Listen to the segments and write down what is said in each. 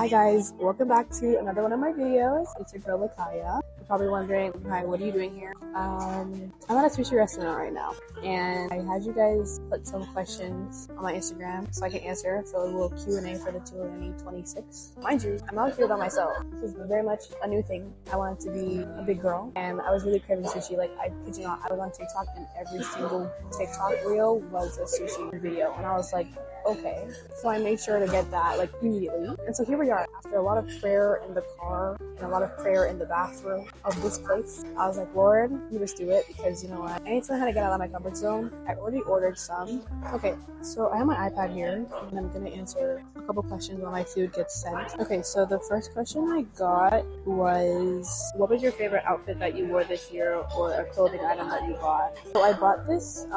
guys, welcome back to another one of my videos. It's your girl Lakaya. You're probably wondering, hi, what are you doing here? I'm at a sushi restaurant right now, and I had you guys put some questions on my Instagram so I can answer. So a little Q&A for the 2026. Mind you, I'm out here by myself. This is very much a new thing. I wanted to be a big girl, and I was really craving sushi. Like, I kid you not, I was on TikTok, and every single TikTok reel was a sushi video, and I was like, okay. So I made sure to get that like immediately. And so here we are. After a lot of prayer in the car and a lot of prayer in the bathroom of this place, I was like, Lord, you just do it, because you know what? I need to know how to get out of my comfort zone. I already ordered some. Okay, so I have my iPad here, and I'm gonna answer a couple questions while my food gets sent. Okay, so the first question I got was, what was your favorite outfit that you wore this year, or a clothing item that you bought? So I bought this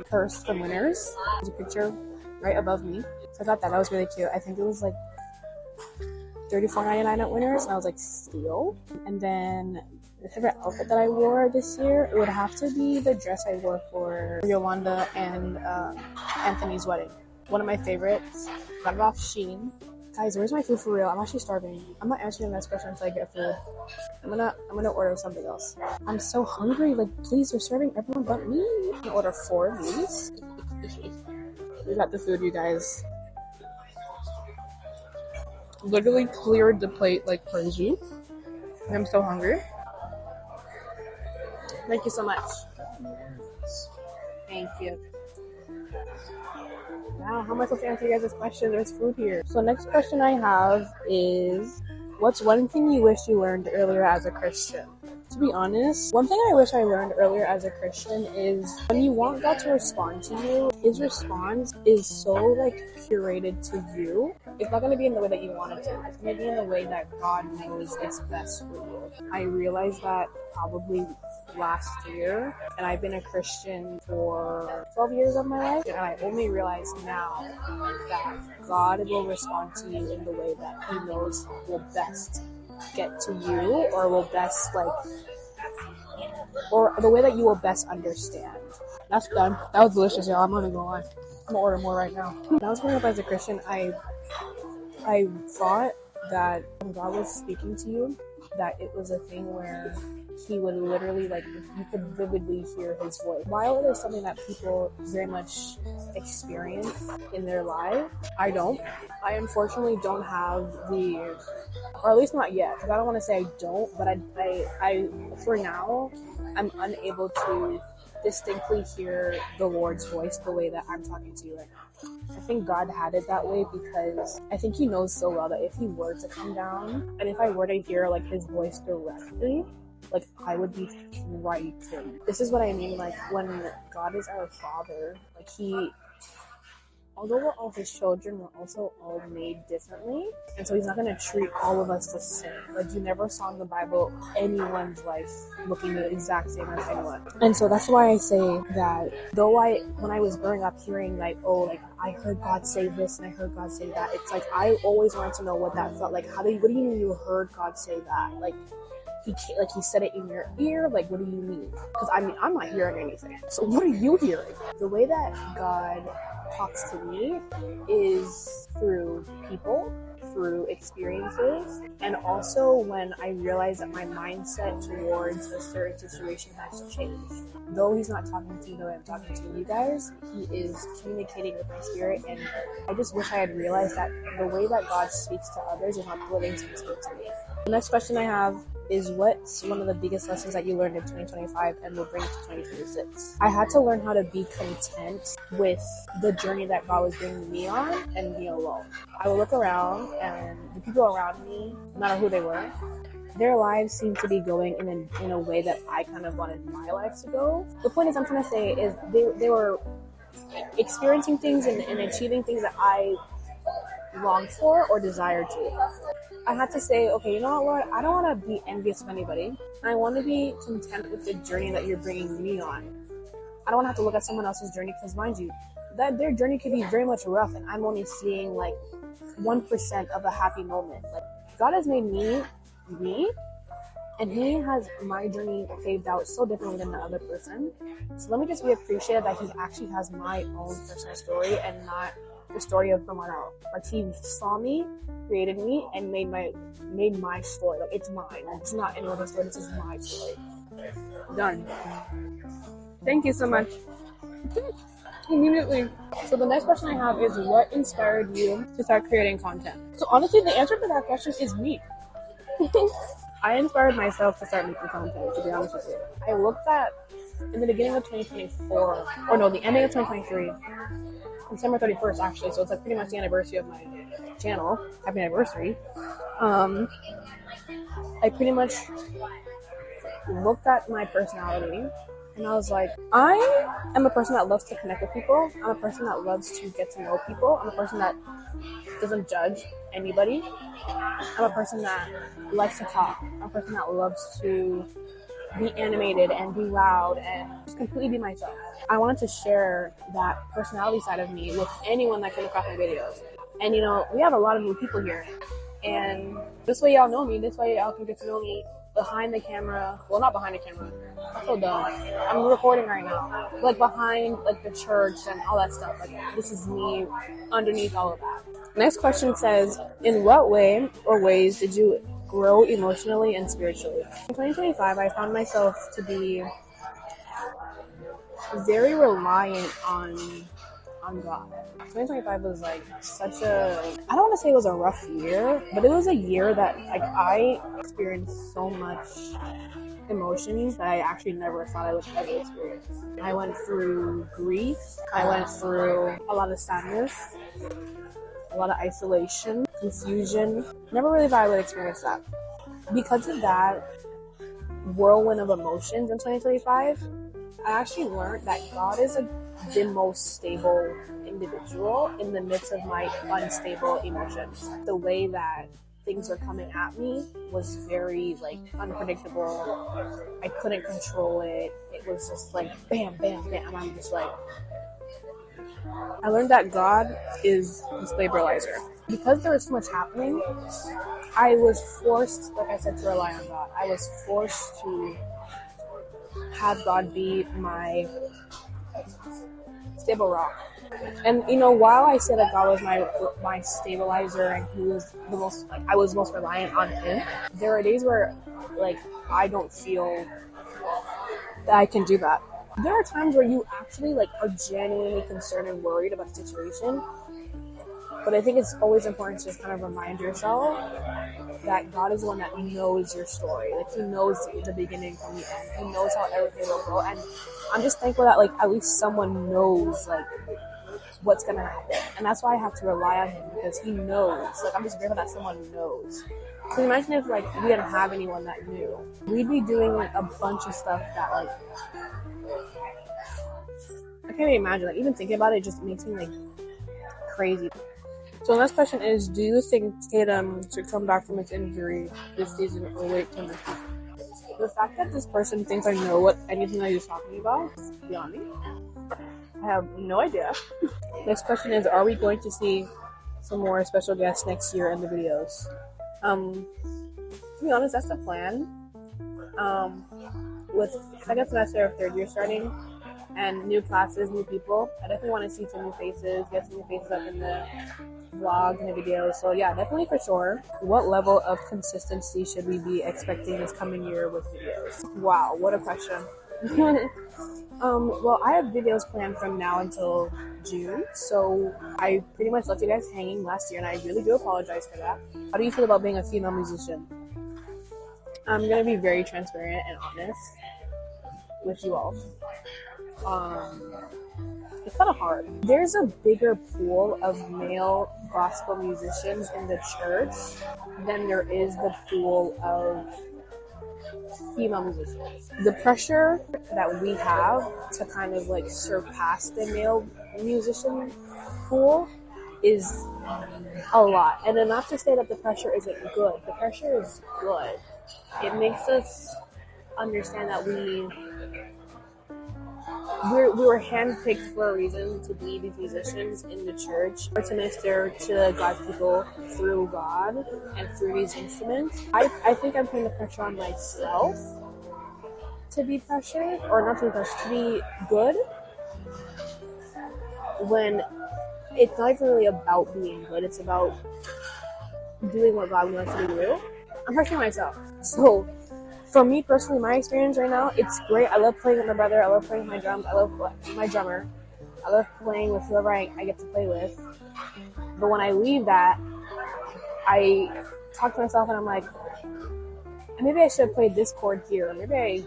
purse from Winners. There's a picture right above me. So I got that. That was really cute. I think it was like $34.99 at Winners, and I was like, steal. And then the favorite outfit that I wore this year, it would have to be the dress I wore for Yolanda and Anthony's wedding. One of my favorites. Got it off Shein. Guys, where's my food for real? I'm actually starving. I'm not answering the next question until I get food. I'm gonna order something else. I'm so hungry. Like, please, they're serving everyone but me. I'm gonna order 4 of these. We got the food, you guys. Literally cleared the plate like crazy. I'm so hungry. Thank you so much. Thank you. Wow, how am I supposed to answer you guys' question? There's food here. So next question I have is, what's one thing you wish you learned earlier as a Christian? To be honest, one thing I wish I learned earlier as a Christian is when you want God to respond to you, his response is so like curated to you. It's not going to be in the way that you want it to. It's going to be in the way that God knows it's best for you. I realized that probably last year, and I've been a Christian for 12 years of my life, and I only realize now that God will respond to you in the way that he knows will best get to you, or will best or the way that you will best understand. That's done. That was delicious, y'all. I'm not gonna lie. I'm gonna order more right now. When I was growing up as a Christian, I thought that when God was speaking to you, that it was a thing where he would literally, like, you could vividly hear his voice. While it is something that people very much experience in their life, I don't. I unfortunately don't have the, or at least not yet, because I don't want to say I don't, but I for now, I'm unable to distinctly hear the Lord's voice the way that I'm talking to you right now. I think God had it that way because I think he knows so well that if he were to come down, and if I were to hear like his voice directly, like, I would be frightened. This is what I mean, like, when God is our Father, like, although we're all his children, we're also all made differently, and so he's not going to treat all of us the same. Like, you never saw in the Bible anyone's life looking the exact same as anyone. And so that's why I say that, though when I was growing up hearing, like, oh, like, I heard God say this and I heard God say that, it's like, I always wanted to know what that felt like. What do you mean you heard God say that? Like, he said it in your ear? Like, what do you mean? Because I mean, I'm not hearing anything. So what are you hearing? The way that God talks to me is through people, through experiences, and also when I realize that my mindset towards a certain situation has changed. Though he's not talking to me the way I'm talking to you guys, he is communicating with my spirit, and I just wish I had realized that the way that God speaks to others is not the way he's going to speak to me. The next question I have is, what's one of the biggest lessons that you learned in 2025 and will bring to 2026? I had to learn how to be content with the journey that God was bringing me on and me alone. I would look around, and the people around me, no matter who they were, their lives seemed to be going in a way that I kind of wanted my life to go. The point is, I'm trying to say is they were experiencing things and achieving things that I longed for or desired to. I had to say, okay, you know what, Lord? I don't want to be envious of anybody. I want to be content with the journey that you're bringing me on. I don't want to have to look at someone else's journey, because, mind you, that their journey could be very much rough, and I'm only seeing like 1% of a happy moment. Like, God has made me, And he has my journey paved out so differently than the other person. So let me just be appreciative that he actually has my own personal story and not the story of someone else. Like he saw me, created me, and made my story. Like it's mine. It's not any other story. This is my story. Done. Thank you so much. Immediately. So the next question I have is, what inspired you to start creating content? So honestly, the answer to that question is me. I inspired myself to start making content, to be honest with you. I looked at, in the beginning of 2024, or no, the ending of 2023, December 31st actually, so it's like pretty much the anniversary of my channel. Happy anniversary. I pretty much looked at my personality and I was like, I am a person that loves to connect with people. I'm a person that loves to get to know people. I'm a person that doesn't judge anybody. I'm a person that likes to talk. I'm a person that loves to be animated and be loud and just completely be myself. I wanted to share that personality side of me with anyone that came across my videos. And you know, we have a lot of new people here. And this way y'all know me. This way y'all can get to know me behind the camera. Well, not behind the camera. I'm so dumb. I'm recording right now. Like behind like the church and all that stuff. Like this is me underneath all of that. Next question says, in what way or ways did you grow emotionally and spiritually? In 2025, I found myself to be very reliant on God. 2025 was like such a, I don't want to say it was a rough year, but it was a year that like I experienced so much emotions that I actually never thought I would ever experience. I went through grief. I went through a lot of sadness, a lot of isolation, confusion. Never really thought I would experience that. Because of that whirlwind of emotions in 2025, I actually learned that God is the most stable individual in the midst of my unstable emotions. The way that things were coming at me was very like unpredictable. I couldn't control it. It was just like bam, bam, bam. And I'm just like, I learned that God is the stabilizer. Because there was so much happening, I was forced, like I said, to rely on God. I was forced to have God be my stable rock. And you know, while I say that God was my stabilizer and he was the most, like I was most reliant on him, there are days where like I don't feel that I can do that. There are times where you actually like are genuinely concerned and worried about the situation. But I think it's always important to just kind of remind yourself that God is the one that knows your story. Like he knows the beginning from the end. He knows how everything will go. And I'm just thankful that like at least someone knows like what's gonna happen. And that's why I have to rely on him, because he knows. Like I'm just grateful that someone knows. So imagine if like we didn't have anyone that knew. We'd be doing like a bunch of stuff that like I can't even imagine. Like even thinking about it just makes me like crazy. So the next question is, do you think Tatum should come back from his injury this season or wait till next season? The fact that this person thinks I know what anything that he's talking about, beyond me. I have no idea. Next question is, are we going to see some more special guests next year in the videos? To be honest, that's the plan. With second semester of third year starting and new classes, new people, I definitely want to see some new faces, get some new faces up in the vlogs and the videos. So yeah, definitely for sure. What level of consistency should we be expecting this coming year with videos? Wow, what a question. Well, I have videos planned from now until June, so I pretty much left you guys hanging last year, and I really do apologize for that. How do you feel about being a female musician? I'm gonna be very transparent and honest with you all. It's kind of hard. There's a bigger pool of male gospel musicians in the church than there is the pool of female musicians. The pressure that we have to kind of like surpass the male musician pool is a lot. And then not to say that the pressure isn't good. The pressure is good. It makes us understand that we we were handpicked for a reason to be these musicians in the church, or to minister to God's people through God and through these instruments. I think I'm putting the pressure on myself to be pressured, or not to be pressured, to be good, when it's not even really about being good. It's about doing what God wants you to do. I'm pressuring myself. So for me personally, my experience right now, it's great. I love playing with my brother. I love playing with my drums. I love my drummer. I love playing with whoever I get to play with. But when I leave that, I talk to myself and I'm like, maybe I should have played this chord here. Maybe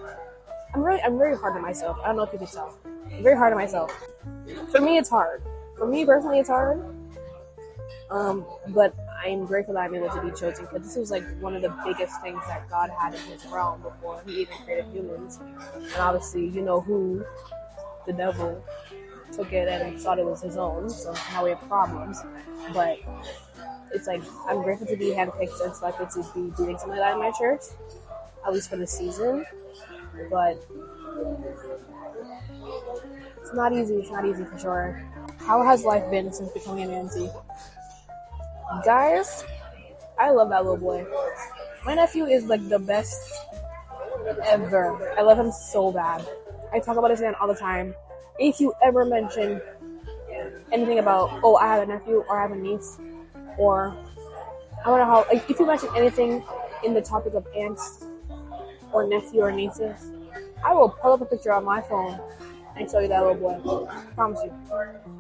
I'm very hard on myself. I don't know if you can tell. I'm very hard on myself. For me, it's hard. For me personally, it's hard. But I'm grateful that I'm able to be chosen, because this was like one of the biggest things that God had in his realm before he even created humans. And obviously, you know who, the devil, took it and thought it was his own, so now we have problems. But it's like, I'm grateful to be handpicked and selected to be doing something like that in my church, at least for the season. But it's not easy for sure. How has life been since becoming an auntie? Guys, I love that little boy. My nephew is like the best ever. I love him so bad. I talk about this man all the time. If you ever mention anything about, oh, I have a nephew or I have a niece, or I wonder how, like, if you mention anything in the topic of aunts or nephew or nieces, I will pull up a picture on my phone and show you that little boy. I promise you.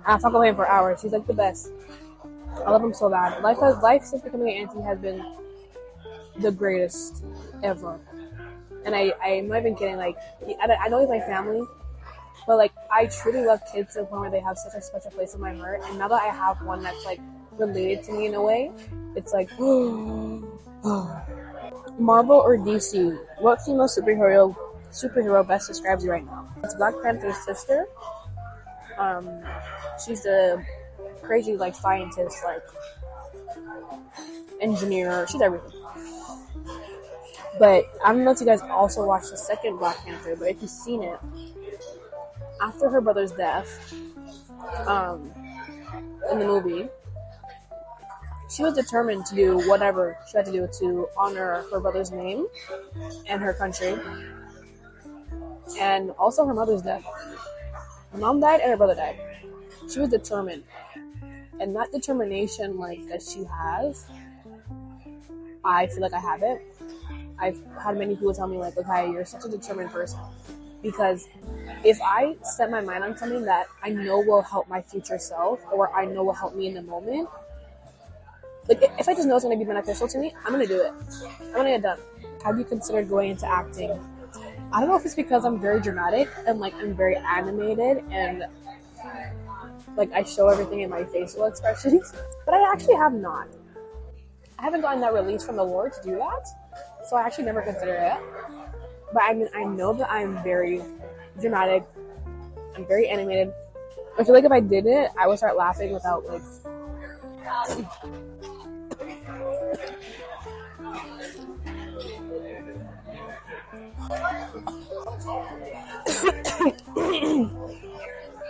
I'll talk about him for hours. He's like the best. I love him so bad. Life since becoming an auntie has been the greatest ever. And I'm not even kidding. Like, I know he's my family, but like, I truly love kids to the point where they have such a special place in my heart. And now that I have one that's like related to me in a way, it's like, Marvel or DC? What female superhero best describes you right now? It's Black Panther's sister. She's the crazy, like, scientist, like, engineer. She's everything. But I don't know if you guys also watched the second Black Panther, but if you've seen it, after her brother's death, in the movie, she was determined to do whatever she had to do to honor her brother's name and her country, and also her mother's death. Her mom died and her brother died. She was determined. And that determination, like, that she has, I feel like I have it. I've had many people tell me, like, okay, you're such a determined person. Because if I set my mind on something that I know will help my future self, or I know will help me in the moment, like, if I just know it's going to be beneficial to me, I'm going to do it. I'm going to get it done. Have you considered going into acting? I don't know if it's because I'm very dramatic and, like, I'm very animated and, like, I show everything in my facial expressions, but I actually have not. I haven't gotten that release from the Lord to do that, so I actually never considered it. But I mean, I know that I'm very dramatic. I'm very animated. I feel like if I did it, I would start laughing without, like,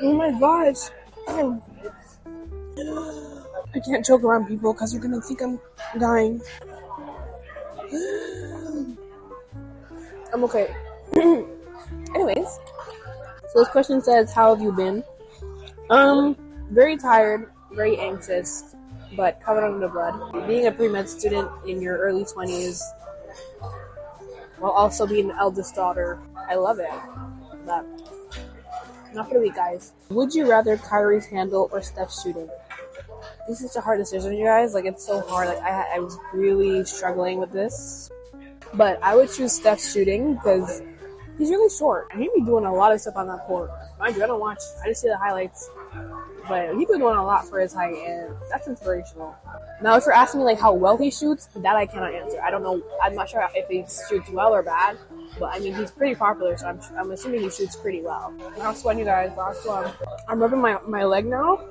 oh my gosh. I can't choke around people because you're gonna think I'm dying. I'm okay. Anyways, so this question says, how have you been? Very tired, very anxious, but covered under the blood. Being a pre-med student in your early 20s, while also being the eldest daughter, I love it. But not for the weak, guys. Would you rather Kyrie's handle or Steph's shooting? This is such a hard decision, you guys. Like, it's so hard. Like, I was really struggling with this. But I would choose Steph's shooting because he's really short. And he'd be doing a lot of stuff on that court. Mind you, I don't watch. I just see the highlights. But he's been doing a lot for his height, and that's inspirational. Now, if you're asking me, like, how well he shoots, that I cannot answer. I don't know. I'm not sure if he shoots well or bad. But, I mean, he's pretty popular, so I'm assuming he shoots pretty well. Last one, you guys. Last one. I'm rubbing my leg now.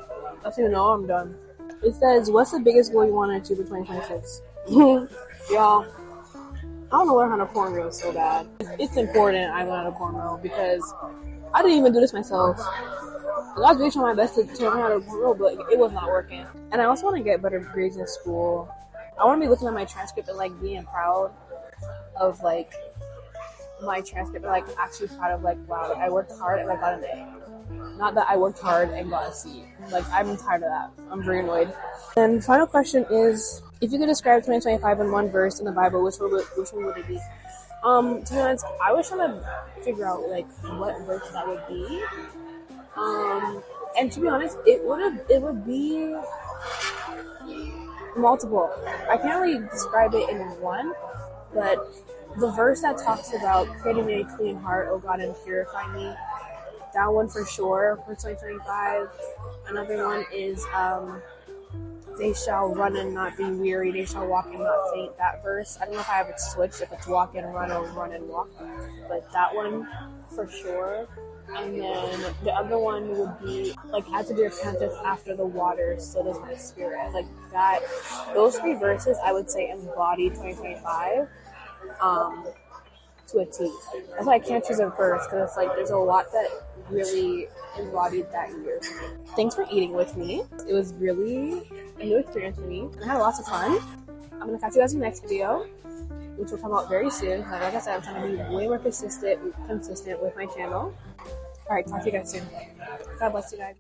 That's how you know I'm done. It says, what's the biggest goal you want to achieve in 2026? Y'all, I want to learn how to cornrow so bad. It's important I learn how to cornrow because I didn't even do this myself. I was really trying my best to learn how to grow, but it was not working. And I also want to get better grades in school. I want to be looking at my transcript and like being proud of like my transcript and like actually proud of like, wow, like, I worked hard and I got an A. Not that I worked hard and got a C. Like, I'm tired of that. I'm very annoyed. And final question is, if you could describe 2025 in one verse in the Bible, which one would it be? To be honest, I was trying to figure out like what verse that would be. And to be honest, it would be multiple. I can't really describe it in one, but the verse that talks about creating me a clean heart, O God, and purify me, that one for sure for 2025. Another one is they shall run and not be weary, they shall walk and not faint. That verse, I don't know if I have it switched, if it's walk and run or run and walk, but that one for sure. And then the other one would be like, as to be repentance after the water, so does my spirit. Like that, those three verses I would say embody 2025 to a T. That's why I can't choose a verse, because it's like there's a lot that really embodied that year. Thanks for eating with me. It was really a new experience for me. I had lots of fun. I'm gonna catch you guys in the next video, which will come out very soon. Like I said, I'm trying to be way more consistent with my channel. Alright, talk to you guys soon. God bless you guys.